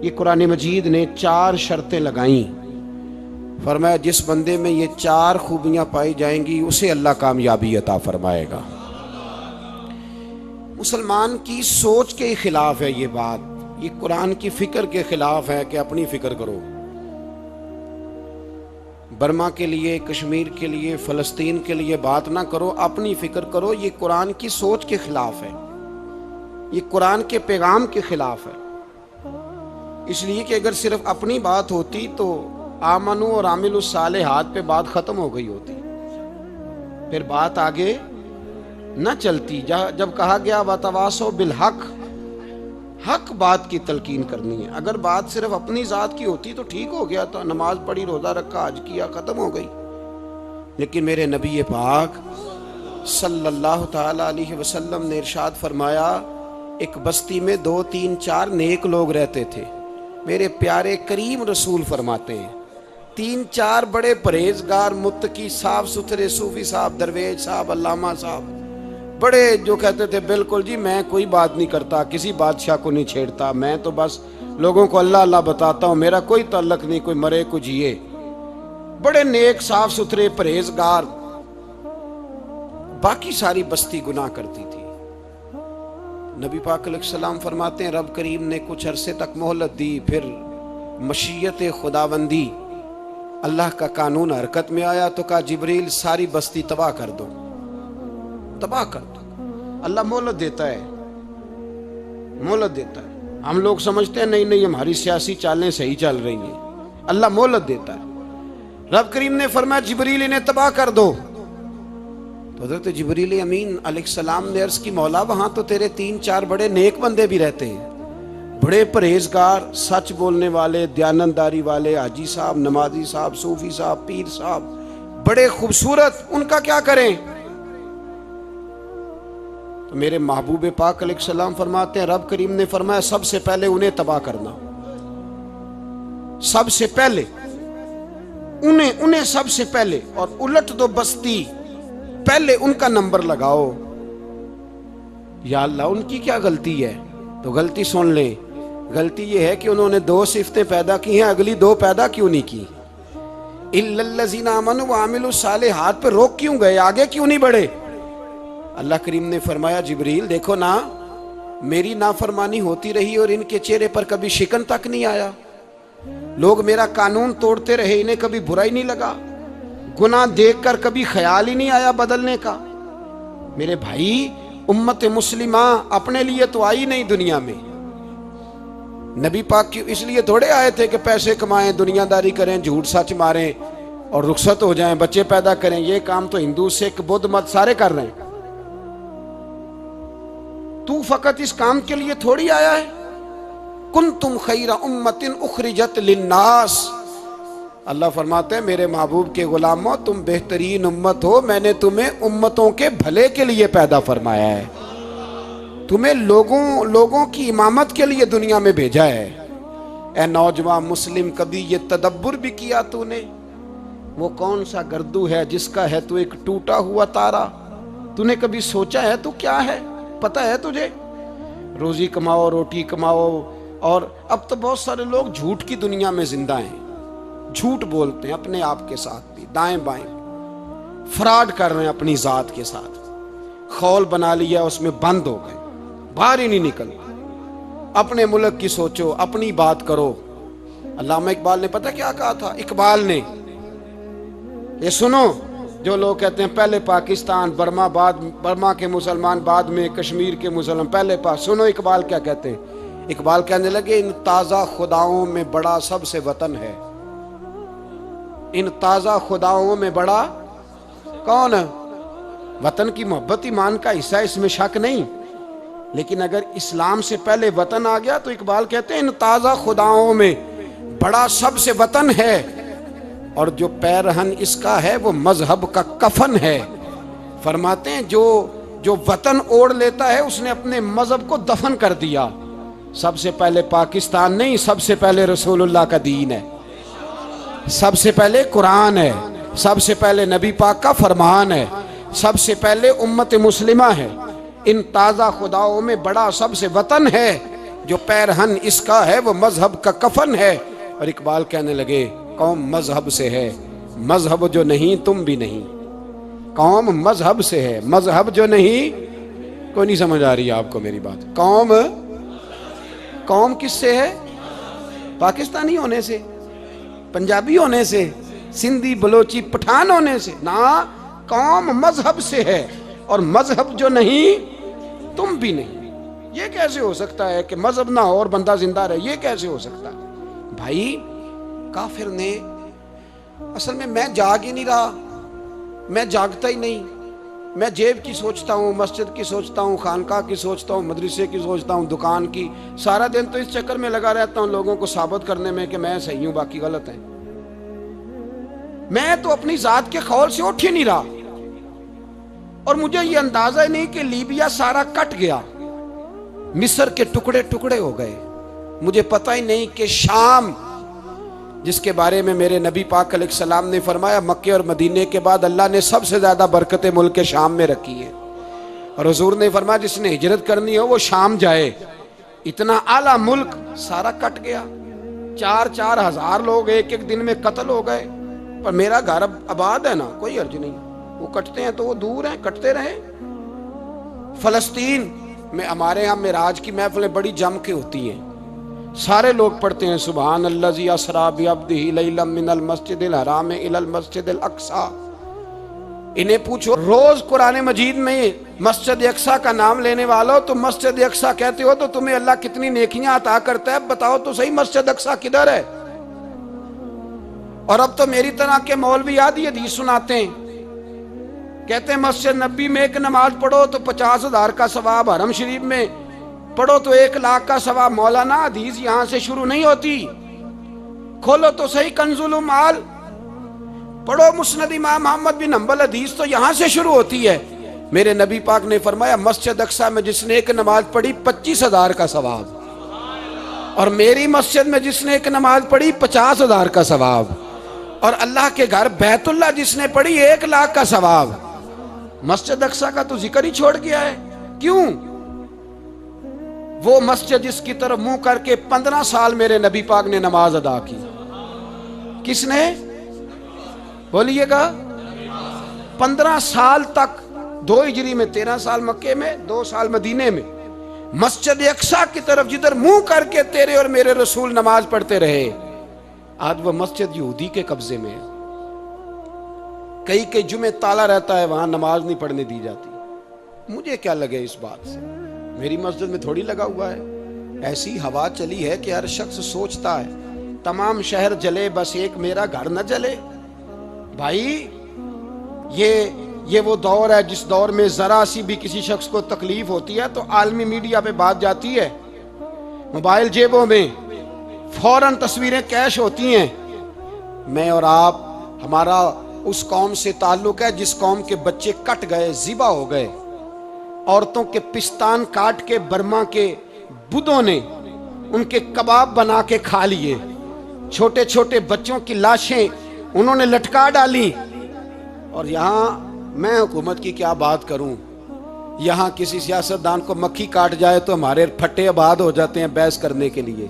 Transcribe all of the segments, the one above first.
یہ قرآن مجید نے 4 شرطیں لگائیں، فرمایا جس بندے میں یہ 4 خوبیاں پائی جائیں گی اسے اللہ کامیابی عطا فرمائے گا۔ مسلمان کی سوچ کے خلاف ہے یہ بات، یہ قرآن کی فکر کے خلاف ہے کہ اپنی فکر کرو، برما کے لیے، کشمیر کے لیے، فلسطین کے لیے بات نہ کرو، اپنی فکر کرو۔ یہ قرآن کی سوچ کے خلاف ہے، یہ قرآن کے پیغام کے خلاف ہے۔ اس لیے کہ اگر صرف اپنی بات ہوتی تو آمنو اور عامل الصالحات پہ بات ختم ہو گئی ہوتی، پھر بات آگے نہ چلتی۔ جب کہا گیا وتواصوا بالحق، حق بات کی تلقین کرنی ہے۔ اگر بات صرف اپنی ذات کی ہوتی تو ٹھیک ہو گیا تھا، نماز پڑھی، روزہ رکھا، حج کیا، ختم ہو گئی۔ لیکن میرے نبی پاک صلی اللہ تعالی علیہ وسلم نے ارشاد فرمایا، ایک بستی میں 2 3 4 نیک لوگ رہتے تھے۔ میرے پیارے کریم رسول فرماتے ہیں 3 4 بڑے پرہیزگار، متقی، صاف ستھرے صوفی صاحب، درویش صاحب، علامہ صاحب، بڑے جو کہتے تھے بالکل جی میں کوئی بات نہیں کرتا، کسی بادشاہ کو نہیں چھیڑتا، میں تو بس لوگوں کو اللہ اللہ بتاتا ہوں، میرا کوئی تعلق نہیں، کوئی مرے کوئی جیے، بڑے نیک صاف ستھرے پرہیزگار۔ باقی ساری بستی گناہ کرتی تھی۔ نبی پاک علیہ السلام فرماتے ہیں رب کریم نے کچھ عرصے تک مہلت دی، پھر مشیت خداوندی، اللہ کا قانون حرکت میں آیا تو کہا جبریل ساری بستی تباہ کر دو، تباہ کر دو۔ اللہ مہلت دیتا ہے، مہلت دیتا ہے۔ ہم لوگ سمجھتے ہیں نہیں نہیں ہماری سیاسی چالیں صحیح چل رہی ہیں، اللہ مہلت دیتا ہے۔ رب کریم نے فرمایا جبریل انہیں تباہ کر دو، تو حضرت جبریل امین علیہ السلام نے عرض کی مولا وہاں تو تیرے 3 4 بڑے نیک بندے بھی رہتے ہیں، بڑے پرہیزگار، سچ بولنے والے، دیانتداری والے، حاجی صاحب، نمازی صاحب، صوفی صاحب، پیر صاحب، بڑے خوبصورت، ان کا کیا کریں؟ تو میرے محبوب پاک علیہ السلام فرماتے ہیں رب کریم نے فرمایا سب سے پہلے انہیں تباہ کرنا، سب سے پہلے انہیں سب سے پہلے، اور الٹ دو بستی، پہلے ان کا نمبر لگاؤ۔ یا اللہ ان کی کیا غلطی ہے؟ تو غلطی سن لیں، غلطی یہ ہے کہ انہوں نے 2 صفتیں پیدا کی ہیں، اگلی 2 پیدا کیوں نہیں کی؟ الا الذین آمنوا وعملوا الصالحات پہ روک کیوں گئے، آگے کیوں نہیں بڑھے؟ اللہ کریم نے فرمایا جبریل دیکھو نا، میری نافرمانی ہوتی رہی اور ان کے چہرے پر کبھی شکن تک نہیں آیا، لوگ میرا قانون توڑتے رہے، انہیں کبھی برا ہی نہیں لگا، گناہ دیکھ کر کبھی خیال ہی نہیں آیا بدلنے کا۔ میرے بھائی امت مسلمہ اپنے لیے تو آئی نہیں دنیا میں، نبی پاک کی اس لیے تھوڑے آئے تھے کہ پیسے کمائیں، دنیا داری کریں، جھوٹ سچ ماریں اور رخصت ہو جائیں، بچے پیدا کریں۔ یہ کام تو ہندو سکھ بدھ مت سارے کر رہے ہیں، تو فقط اس کام کے لیے تھوڑی آیا ہے۔ کنتم خیر امت اخرجت للناس، اللہ فرماتے ہیں میرے محبوب کے غلاموں تم بہترین امت ہو، میں نے تمہیں امتوں کے بھلے کے لیے پیدا فرمایا ہے، تمہیں لوگوں کی امامت کے لیے دنیا میں بھیجا ہے۔ اے نوجوان مسلم کبھی یہ تدبر بھی کیا تو نے؟ وہ کون سا گردو ہے جس کا ہے تو ایک ٹوٹا ہوا تارا؟ تو نے کبھی سوچا ہے تو کیا ہے؟ پتہ ہے تجھے؟ روزی کماؤ، روٹی کماؤ، اور اب تو بہت سارے لوگ جھوٹ کی دنیا میں زندہ ہیں، جھوٹ بولتے ہیں اپنے آپ کے ساتھ بھی، دائیں بائیں فراڈ کر رہے ہیں اپنی ذات کے ساتھ، خول بنا لیا اس میں بند ہو گئے، باہر ہی نہیں نکل۔ اپنے ملک کی سوچو، اپنی بات کرو۔ علامہ اقبال نے پتہ کیا کہا تھا؟ اقبال نے، یہ سنو جو لوگ کہتے ہیں پہلے پاکستان، برما کے مسلمان بعد میں، کشمیر کے مسلمان پہلے سنو اقبال کیا کہتے ہیں۔ اقبال کہنے لگے ان تازہ خداؤں میں بڑا سب سے وطن ہے، ان تازہ خداؤں میں بڑا کون ہے؟ وطن کی محبت ایمان کا حصہ، اس میں شک نہیں، لیکن اگر اسلام سے پہلے وطن آ گیا تو اقبال کہتے ہیں ان تازہ خداؤں میں بڑا سب سے وطن ہے، اور جو پیرہن اس کا ہے وہ مذہب کا کفن ہے۔ فرماتے ہیں جو وطن اوڑھ لیتا ہے اس نے اپنے مذہب کو دفن کر دیا۔ سب سے پہلے پاکستان نہیں، سب سے پہلے رسول اللہ کا دین ہے، سب سے پہلے قرآن ہے، سب سے پہلے نبی پاک کا فرمان ہے، سب سے پہلے امت مسلمہ ہے۔ ان تازہ خداؤں میں بڑا سب سے وطن ہے، جو پیرہن اس کا ہے وہ مذہب کا کفن ہے. اور اقبال کہنے لگے قوم مذہب سے ہے، مذہب جو نہیں تم بھی نہیں. قوم مذہب سے ہے، مذہب جو نہیں. کوئی نہیں سمجھ آ رہی ہے آپ کو میری بات؟ قوم کس سے ہے؟ پاکستانی ہونے سے، پنجابی ہونے سے، سندھی بلوچی پٹھان ہونے سے؟ نہ، قوم مذہب سے ہے، اور مذہب جو نہیں تم بھی نہیں. یہ کیسے ہو سکتا ہے کہ مذہب نہ ہو اور بندہ زندہ رہے؟ یہ کیسے ہو سکتا ہے بھائی؟ کافر نے اصل میں جاگ ہی نہیں رہا، میں جاگتا ہی نہیں. میں جیب کی سوچتا ہوں، مسجد کی سوچتا ہوں، خانقاہ کی سوچتا ہوں، مدرسے کی سوچتا ہوں، دکان کی. سارا دن تو اس چکر میں لگا رہتا ہوں لوگوں کو ثابت کرنے میں کہ میں صحیح ہوں باقی غلط ہیں. میں تو اپنی ذات کے خول سے اٹھ ہی نہیں رہا. اور مجھے یہ اندازہ ہی نہیں کہ لیبیا سارا کٹ گیا، مصر کے ٹکڑے ٹکڑے ہو گئے. مجھے پتہ ہی نہیں کہ شام، جس کے بارے میں میرے نبی پاک علیہ السلام نے فرمایا مکے اور مدینے کے بعد اللہ نے سب سے زیادہ برکتیں ملک شام میں رکھی ہیں. اور حضور نے فرمایا جس نے ہجرت کرنی ہو وہ شام جائے. اتنا اعلیٰ ملک سارا کٹ گیا. 4,000 ہزار لوگ ایک ایک دن میں قتل ہو گئے. پر میرا گھر اب آباد ہے نا، کوئی حرج نہیں. وہ کٹتے ہیں تو وہ دور ہیں، کٹتے رہیں. فلسطین میں ہمارے ہاں معراج کی محفلیں بڑی جم کے ہوتی ہیں. سارے لوگ پڑھتے ہیں سبحان الذی اسریٰ بعبدہ لیلا من المسجد الحرام الی المسجد الاقصی. انہیں پوچھو روز قرآن مجید میں مسجد اقصی کا نام لینے والوں، تو مسجد اقصی کہتے ہو تو تمہیں اللہ کتنی نیکیاں عطا کرتا ہے. بتاؤ تو صحیح مسجد اقصی کدھر ہے؟ اور اب تو میری طرح کے مولوی آدھی حدیث سناتے ہیں، کہتے ہیں مسجد نبی میں ایک نماز پڑھو تو 50,000 کا ثواب، حرم شریف میں پڑھو تو 1,00,000 کا ثواب. مولانا حدیث یہاں سے شروع نہیں ہوتی. کھولو تو صحیح کنز المال، پڑھو مسند امام محمد بن حنبل، حدیث تو یہاں سے شروع ہوتی ہے. میرے نبی پاک نے فرمایا مسجد اقصی میں جس نے ایک نماز پڑھی 25,000 کا ثواب، اور میری مسجد میں جس نے ایک نماز پڑھی 50,000 کا ثواب، اور اللہ کے گھر بیت اللہ جس نے پڑھی 1,00,000 کا ثواب. مسجد اقصی کا تو ذکر ہی چھوڑ گیا ہے. کیوں؟ وہ مسجد جس کی طرف منہ کر کے 15 سال میرے نبی پاک نے نماز ادا کی. کس نے؟ بولیے گا. 15 سال تک، 2 ہجری میں 13 سال مکے میں، 2 سال مدینے میں، مسجد اقصی کی طرف جدھر منہ کر کے تیرے اور میرے رسول نماز پڑھتے رہے. آج وہ مسجد یہودی کے قبضے میں ہے. کئی جمعے تالا رہتا ہے، وہاں نماز نہیں پڑھنے دی جاتی. مجھے کیا لگے اس بات سے؟ میری مسجد میں تھوڑی لگا ہوا ہے. ایسی ہوا چلی ہے کہ ہر شخص سوچتا ہے تمام شہر جلے بس ایک میرا گھر نہ جلے. بھائی یہ وہ دور ہے جس دور میں ذرا سی بھی کسی شخص کو تکلیف ہوتی ہے تو عالمی میڈیا پہ بات جاتی ہے، موبائل جیبوں میں فوراً تصویریں کیش ہوتی ہیں. میں اور آپ، ہمارا اس قوم سے تعلق ہے جس قوم کے بچے کٹ گئے، ذبح ہو گئے. عورتوں کے پستان کاٹ کے برما کے بدھوں نے ان کے کباب بنا کے کھا لیے. چھوٹے چھوٹے بچوں کی لاشیں انہوں نے لٹکا ڈالی. اور یہاں میں حکومت کی کیا بات کروں، یہاں کسی سیاستدان کو مکھی کاٹ جائے تو ہمارے پھٹے آباد ہو جاتے ہیں بحث کرنے کے لیے.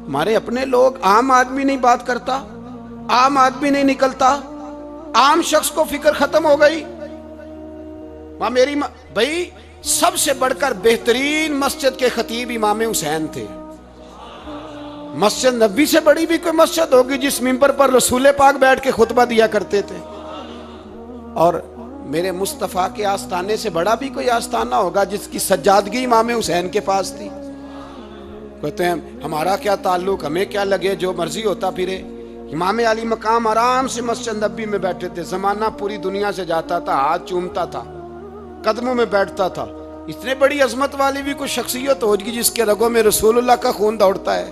ہمارے اپنے لوگ، عام آدمی نہیں بات کرتا، عام آدمی نہیں نکلتا، عام شخص کو فکر ختم ہو گئی. بھائی سب سے بڑھ کر بہترین مسجد کے خطیب امام حسین تھے. مسجد نبی سے بڑی بھی کوئی مسجد ہوگی جس ممبر پر رسول پاک بیٹھ کے خطبہ دیا کرتے تھے؟ اور میرے مصطفیٰ کے آستانے سے بڑا بھی کوئی آستانہ ہوگا جس کی سجادگی امام حسین کے پاس تھی؟ کہتے ہیں ہمارا کیا تعلق، ہمیں کیا لگے، جو مرضی ہوتا پھرے. امام علی مقام آرام سے مسجد نبی میں بیٹھے تھے. زمانہ پوری دنیا سے جاتا تھا، ہاتھ چومتا تھا، قدموں میں بیٹھتا تھا. اتنے بڑی عظمت والی بھی کوئی شخصیت ہوگی جس کے رگوں میں رسول اللہ کا خون دوڑتا ہے،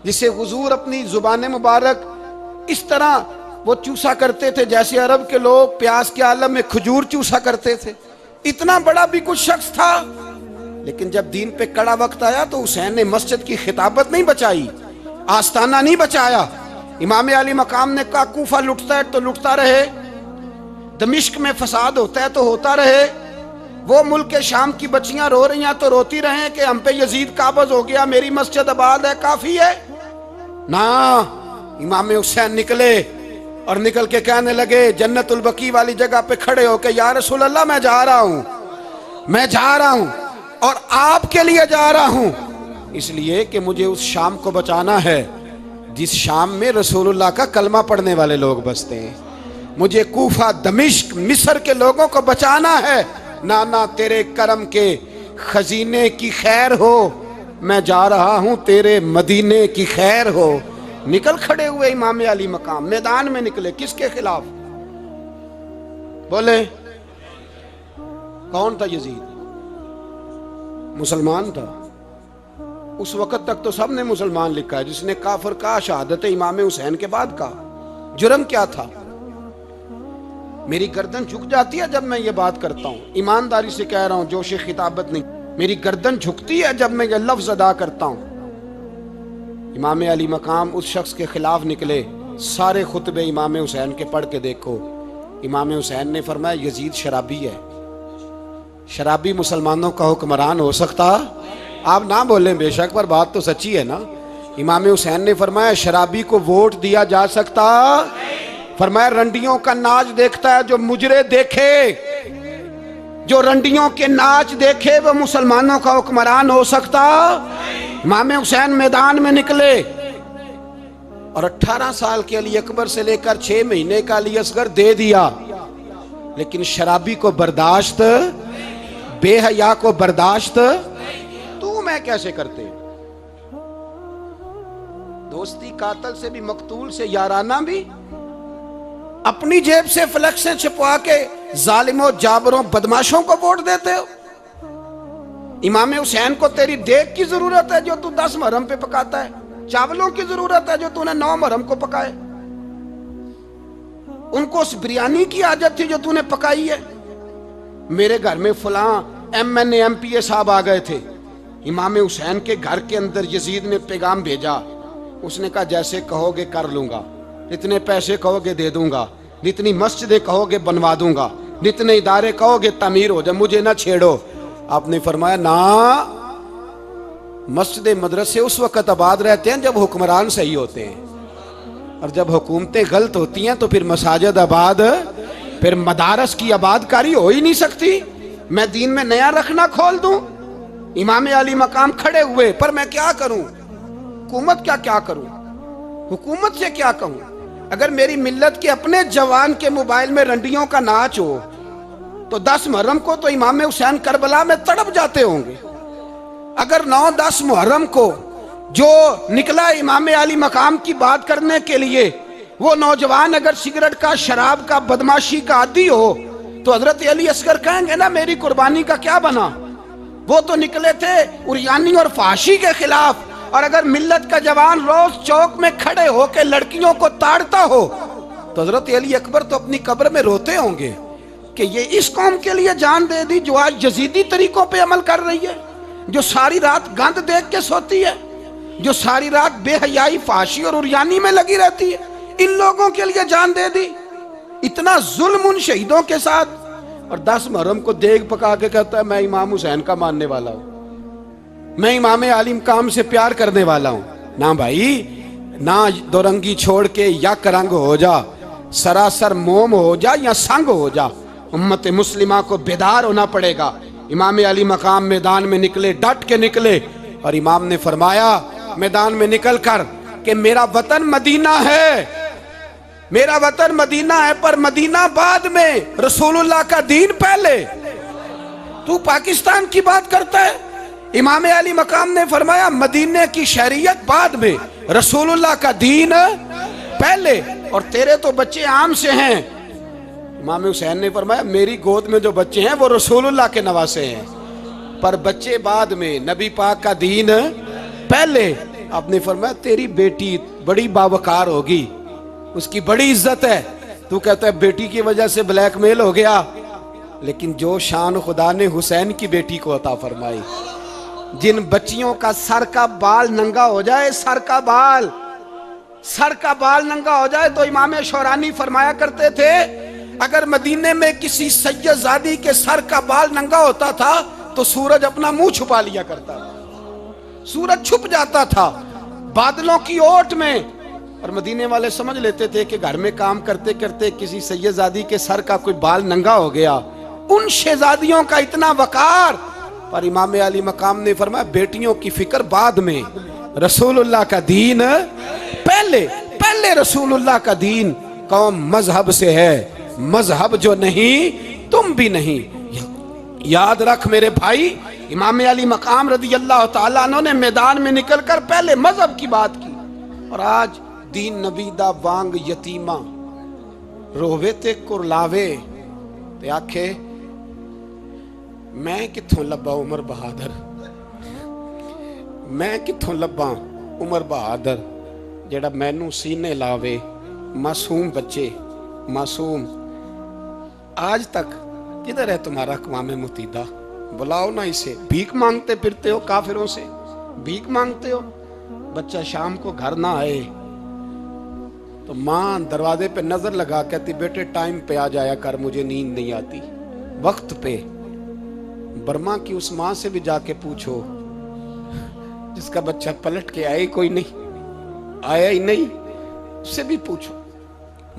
جسے حضور اپنی زبان مبارک اس طرح وہ چوسا کرتے تھے جیسے عرب کے لوگ پیاس کے عالم میں کھجور چوسا کرتے تھے. اتنا بڑا بھی کچھ شخص تھا. لیکن جب دین پہ کڑا وقت آیا تو حسین نے مسجد کی خطابت نہیں بچائی، آستانہ نہیں بچایا. امام علی مقام نے کہا کوفہ لٹتا ہے تو لٹتا رہے، دمشق میں فساد ہوتا ہے تو ہوتا رہے. وہ ملک شام کی بچیاں رو رہی ہیں تو روتی رہیں کہ ہم پہ یزید قابض ہو گیا، میری مسجد آباد ہے، کافی ہے؟ نا، امام حسین نکلے اور نکل کے کہنے لگے جنت البقیع والی جگہ پہ کھڑے ہو کہ یا رسول اللہ میں جا رہا ہوں اور آپ کے لیے جا رہا ہوں، اس لیے کہ مجھے اس شام کو بچانا ہے جس شام میں رسول اللہ کا کلمہ پڑھنے والے لوگ بستے ہیں، مجھے کوفہ، دمشق، مصر کے لوگوں کو بچانا ہے۔ نانا تیرے کرم کے خزینے کی خیر ہو، میں جا رہا ہوں تیرے مدینے کی خیر ہو۔ نکل کھڑے ہوئے امام علی مقام، میدان میں نکلے، کس کے خلاف؟ بولے کون تھا؟ یزید مسلمان تھا، اس وقت تک تو سب نے مسلمان لکھا ہے، جس نے کافر کہا شہادت امام حسین کے بعد کہا۔ جرم کیا تھا؟ میری گردن جھک جاتی ہے جب میں یہ بات کرتا ہوں، ایمانداری سے کہہ رہا ہوں، جوش خطابت نہیں، میری گردن جھکتی ہے جب میں یہ لفظ ادا کرتا ہوں۔ امام علی مقام اس شخص کے خلاف نکلے، سارے خطبے امام حسین کے پڑھ کے دیکھو، امام حسین نے فرمایا یزید شرابی ہے۔ شرابی مسلمانوں کا حکمران ہو سکتا؟ آپ نہ بولیں بے شک، پر بات تو سچی ہے نا۔ امام حسین نے فرمایا شرابی کو ووٹ دیا جا سکتا؟ فرمایا رنڈیوں کا ناچ دیکھتا ہے جو مجرے دیکھے، جو رنڈیوں کے ناچ دیکھے وہ مسلمانوں کا حکمران ہو سکتا؟ امام حسین میدان میں نکلے اور 18 سال کے علی اکبر سے لے کر 6 مہینے کا علی اصغر دے دیا، لیکن شرابی کو برداشت، بے حیا کو برداشت تو میں کیسے کرتے؟ دوستی قاتل سے بھی، مقتول سے یارانہ بھی، اپنی جیب سے فلیکسیں چھپوا کے ظالموں، جابروں، بدماشوں کو ووٹ دیتے ہو۔ امام حسین کو تیری دیگ کی ضرورت ہے جو تو 10 محرم پہ پکاتا ہے، چاولوں کی ضرورت ہے جو تو نے 9 محرم کو پکائے، ان کو اس بریانی کی حاجت تھی جو تو نے پکائی ہے۔ میرے گھر میں فلاں MNA MPA صاحب آ گئے تھے، امام حسین کے گھر کے اندر یزید نے پیغام بھیجا، اس نے کہا جیسے کہو گے کر لوں گا، جتنے پیسے کہو گے دے دوں گا، جتنی مسجدیں کہو گے بنوا دوں گا، جتنے ادارے کہو گے تعمیر ہو جائے، مجھے نہ چھیڑو۔ آپ نے فرمایا نا، مسجد مدرسے اس وقت آباد رہتے ہیں جب حکمران صحیح ہوتے ہیں، اور جب حکومتیں غلط ہوتی ہیں تو پھر مساجد آباد، پھر مدارس کی آباد کاری ہو ہی نہیں سکتی۔ میں دین میں نیا رکھنا کھول دوں؟ امام علی مقام کھڑے ہوئے، پر میں کیا کروں؟ حکومت کیا کروں؟ حکومت سے کیا کہوں؟ اگر میری ملت کے اپنے جوان کے موبائل میں رنڈیوں کا ناچ ہو تو 10 محرم کو تو امام حسین کربلا میں تڑپ جاتے ہوں گے۔ اگر 9-10 محرم کو جو نکلا امام علی مقام کی بات کرنے کے لیے، وہ نوجوان اگر سگریٹ کا، شراب کا، بدماشی کا عادی ہو تو حضرت علی اصغر کہیں گے نا میری قربانی کا کیا بنا؟ وہ تو نکلے تھے عریانی اور فحاشی کے خلاف، اور اگر ملت کا جوان روز چوک میں کھڑے ہو کے لڑکیوں کو تاڑتا ہو تو حضرت علی اکبر تو اپنی قبر میں روتے ہوں گے کہ یہ اس قوم کے لیے جان دے دی جو آج یزیدی طریقوں پہ عمل کر رہی ہے، جو ساری رات گند دیکھ کے سوتی ہے، جو ساری رات بے حیائی، فحاشی اور عریانی میں لگی رہتی ہے، ان لوگوں کے لیے جان دے دی۔ اتنا ظلم ان شہیدوں کے ساتھ، اور 10 محرم کو دیگ پکا کے کہتا ہے میں امام حسین کا ماننے والا ہوں، میں امام علی مقام سے پیار کرنے والا ہوں۔ نہ بھائی، نہ دو رنگی چھوڑ کے یک رنگ ہو جا، سراسر موم ہو جا یا سنگ ہو جا، امت مسلمہ کو بیدار ہونا پڑے گا۔ امام علی مقام میدان میں نکلے، ڈٹ کے نکلے، اور امام نے فرمایا میدان میں نکل کر کہ میرا وطن مدینہ ہے، میرا وطن مدینہ ہے، پر مدینہ بعد میں، رسول اللہ کا دین پہلے۔ تو پاکستان کی بات کرتا ہے؟ امام علی مقام نے فرمایا مدینے کی شہریت بعد میں، رسول اللہ کا دین پہلے، اور تیرے تو بچے عام سے ہیں۔ امام حسین نے فرمایا میری گود میں جو بچے ہیں وہ رسول اللہ کے نواسے ہیں، پر بچے بعد میں، نبی پاک کا دین پہلے۔ آپ نے فرمایا تیری بیٹی بڑی باوقار ہوگی، اس کی بڑی عزت ہے، تو کہتا ہے بیٹی کی وجہ سے بلیک میل ہو گیا، لیکن جو شان خدا نے حسین کی بیٹی کو عطا فرمائی، جن بچیوں کا سر کا بال ننگا ہو جائے، سر کا بال ننگا ہو جائے، تو امام شورانی فرمایا کرتے تھے اگر مدینے میں کسی سیدزادی کے سر کا بال ننگا ہوتا تھا تو سورج اپنا منہ چھپا لیا کرتا تھا، سورج چھپ جاتا تھا بادلوں کی اوٹ میں، اور مدینے والے سمجھ لیتے تھے کہ گھر میں کام کرتے کرتے کسی سیدزادی کے سر کا کوئی بال ننگا ہو گیا۔ ان شہزادیوں کا اتنا وقار، پر امام علی مقام نے فرمایا بیٹیوں کی فکر بعد میں، رسول اللہ کا دین پہلے رسول اللہ کا دین۔ قوم مذہب سے ہے، مذہب جو نہیں تم بھی نہیں۔ یاد رکھ میرے بھائی، امام علی مقام رضی اللہ تعالیٰ عنہ نے میدان میں نکل کر پہلے مذہب کی بات کی، اور آج دین نبیدہ وانگ یتیمہ رووے تے کرلاوے تے آکھے میں کتھوں لبا عمر بہادر، میں کتھوں لبا عمر بہادر جیڑا مینوں سینے لاوے، معصوم بچے معصوم۔ آج تک کدھر ہے تمہارا اقوام متحدہ؟ بلاؤ نا اسے۔ بھیک مانگتے پھرتے ہو کافروں سے، بھیک مانگتے ہو۔ بچہ شام کو گھر نہ آئے تو ماں دروازے پہ نظر لگا کہتی بیٹے ٹائم پہ آ جایا کر، مجھے نیند نہیں آتی، وقت پہ۔ برما کی اس ماں سے بھی جا کے پوچھو جس کا بچہ پلٹ کے آئے کوئی نہیں، آیا ہی نہیں، اس سے بھی پوچھو۔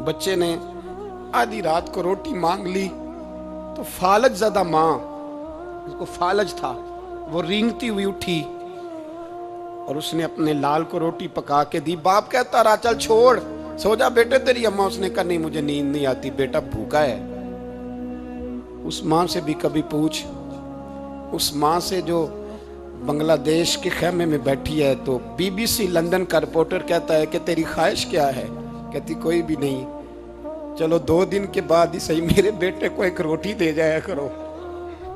بچے نے آدھی رات کو روٹی مانگ لی تو فالج زدہ ماں، اس کو فالج تھا، وہ رینگتی ہوئی اٹھی اور اس نے اپنے لال کو روٹی پکا کے دی۔ باپ کہتا رہا چل چھوڑ سو جا بیٹے تیری اماں، اس نے کہا نہیں مجھے نیند نہیں آتی، بیٹا بھوکا ہے۔ اس ماں سے بھی کبھی پوچھ، اس ماں سے جو بنگلہ دیش کے خیمے میں بیٹھی ہے، تو بی بی سی لندن کا رپورٹر کہتا ہے کہ تیری خواہش کیا ہے؟ کہتی کوئی بھی نہیں، چلو 2 دن کے بعد ہی صحیح میرے بیٹے کو ایک روٹی دے جایا کرو،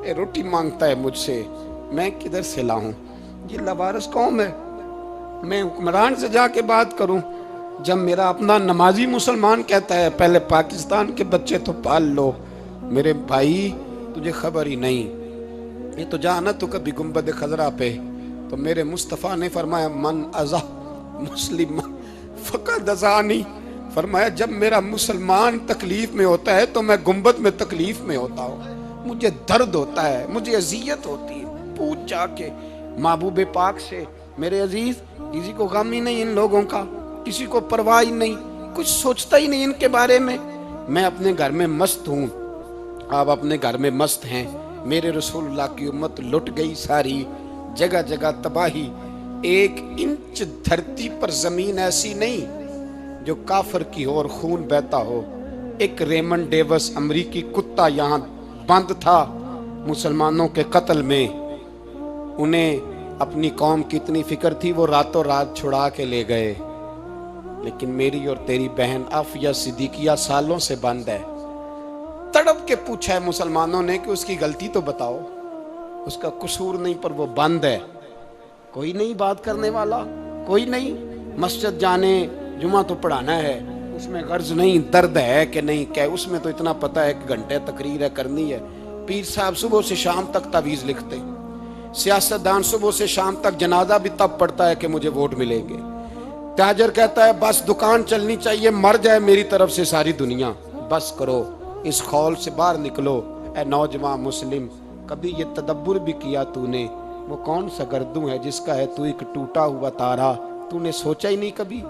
یہ روٹی مانگتا ہے مجھ سے، میں کدھر سے لاؤں؟ یہ لوارث قوم ہے، میں حکمران سے جا کے بات کروں؟ جب میرا اپنا نمازی مسلمان کہتا ہے پہلے پاکستان کے بچے تو پال لو، میرے بھائی تجھے خبر ہی نہیں۔ یہ تو جانا تو کبھی گنبد خضرا پہ، تو میرے مصطفیٰ نے فرمایا من ازا مسلم فقد ازانی، فرمایا جب میرا مسلمان تکلیف میں ہوتا ہے تو میں گنبد میں تکلیف میں ہوتا ہوں، مجھے درد ہوتا ہے، مجھے اذیت ہوتی ہے۔ پوچھ جا کے محبوب پاک سے، میرے عزیز کسی کو غم ہی نہیں ان لوگوں کا، کسی کو پرواہ ہی نہیں، کچھ سوچتا ہی نہیں ان کے بارے میں۔ میں اپنے گھر میں مست ہوں، آپ اپنے گھر میں مست ہیں۔ میرے رسول اللہ کی امت لٹ گئی ساری، جگہ جگہ تباہی، 1 انچ دھرتی پر زمین ایسی نہیں جو کافر کی ہو اور خون بہتا ہو۔ ایک ریمن ڈیوس امریکی کتا یہاں بند تھا مسلمانوں کے قتل میں، انہیں اپنی قوم کی اتنی فکر تھی وہ راتوں رات چھڑا کے لے گئے، لیکن میری اور تیری بہن عافیہ صدیقیہ سالوں سے بند ہے۔ تڑپ کے پوچھا ہے مسلمانوں نے کہ اس کی غلطی تو بتاؤ، اس کا قصور نہیں پر وہ بند ہے، کوئی نہیں بات کرنے والا، کوئی نہیں۔ مسجد جانے جمعہ تو پڑھانا ہے، اس میں غرض نہیں درد ہے کہ نہیں کہ، اس میں تو اتنا پتہ ہے کہ گھنٹے تقریر ہے کرنی ہے۔ پیر صاحب صبح سے شام تک تعویذ لکھتے، سیاستدان صبح سے شام تک جنازہ بھی تب پڑتا ہے کہ مجھے ووٹ ملیں گے۔ تاجر کہتا ہے بس دکان چلنی چاہیے، مر جائے میری طرف سے ساری دنیا، بس کرو اس خول سے باہر نکلو۔ اے نوجوان مسلم، کبھی یہ تدبر بھی کیا تو نے وہ کون سا گردوں ہے جس کا ہے تو ایک ٹوٹا ہوا تارا؟ تو نے سوچا ہی نہیں کبھی،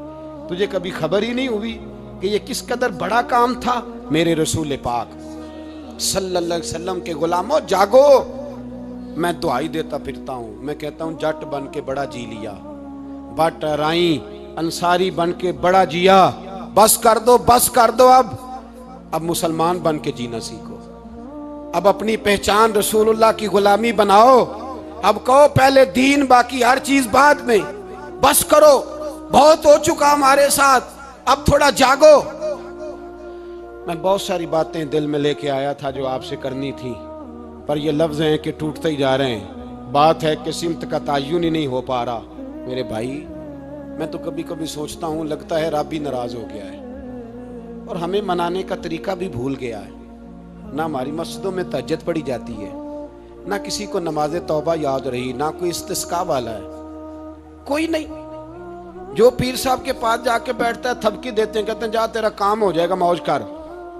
تجھے کبھی خبر ہی نہیں ہوئی کہ یہ کس قدر بڑا کام تھا؟ میرے رسول پاک صلی اللہ علیہ وسلم کے غلاموں جاگو۔ میں دعائی دیتا پھرتا ہوں، میں کہتا ہوں جٹ بن کے بڑا جی لیا، بٹ رائیں انصاری بن کے بڑا جیا، بس کر دو بس کر دو، اب مسلمان بن کے جینا سیکھو، اب اپنی پہچان رسول اللہ کی غلامی بناؤ، اب کہو پہلے دین باقی ہر چیز بعد میں، بس کرو بہت ہو چکا ہمارے ساتھ، اب تھوڑا جاگو۔ میں بہت ساری باتیں دل میں لے کے آیا تھا جو آپ سے کرنی تھی، پر یہ لفظ ہیں کہ ٹوٹتے ہی جا رہے ہیں، بات ہے کہ سمت کا تعین ہی نہیں ہو پا رہا۔ میرے بھائی میں تو کبھی کبھی سوچتا ہوں لگتا ہے رب بھی ناراض ہو گیا ہے اور ہمیں منانے کا طریقہ بھی بھول گیا ہے، نہ ہماری مسجدوں میں تہجد پڑھی جاتی ہے، نہ کسی کو نماز توبہ یاد رہی، نہ کوئی استسقاء والا ہے، کوئی نہیں۔ جو پیر صاحب کے پاس جا کے بیٹھتا ہے تھپکی دیتے ہیں، کہتے ہیں جا تیرا کام ہو جائے گا، موج کر،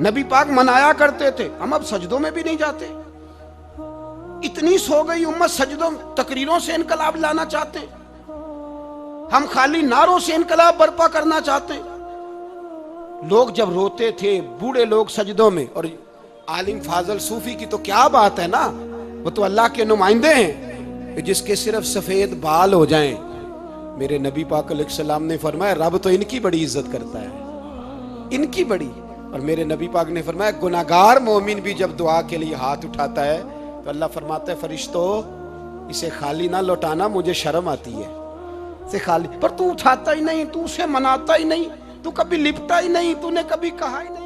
نبی پاک منایا کرتے تھے، ہم اب سجدوں میں بھی نہیں جاتے. اتنی سو گئی امت، سجدوں تقریروں سے انقلاب لانا چاہتے ہیں، ہم خالی نعروں سے انقلاب برپا کرنا چاہتے ہیں. لوگ جب روتے تھے بوڑھے لوگ سجدوں میں، اور عالم فاضل صوفی کی تو کیا بات ہے نا، وہ تو اللہ کے نمائندے ہیں جس کے صرف سفید بال ہو جائیں. میرے نبی پاک علیہ السلام نے فرمایا رب تو ان کی بڑی عزت کرتا ہے، ان کی بڑی. اور میرے نبی پاک نے فرمایا گناہگار مومن بھی جب دعا کے لیے ہاتھ اٹھاتا ہے تو اللہ فرماتا ہے فرشتوں اسے خالی نہ لوٹانا، مجھے شرم آتی ہے اسے خالی. پر تو اٹھاتا ہی نہیں، تو اسے مناتا ہی نہیں، تو کبھی لپٹا ہی نہیں، تو نے کبھی کہا ہی نہیں.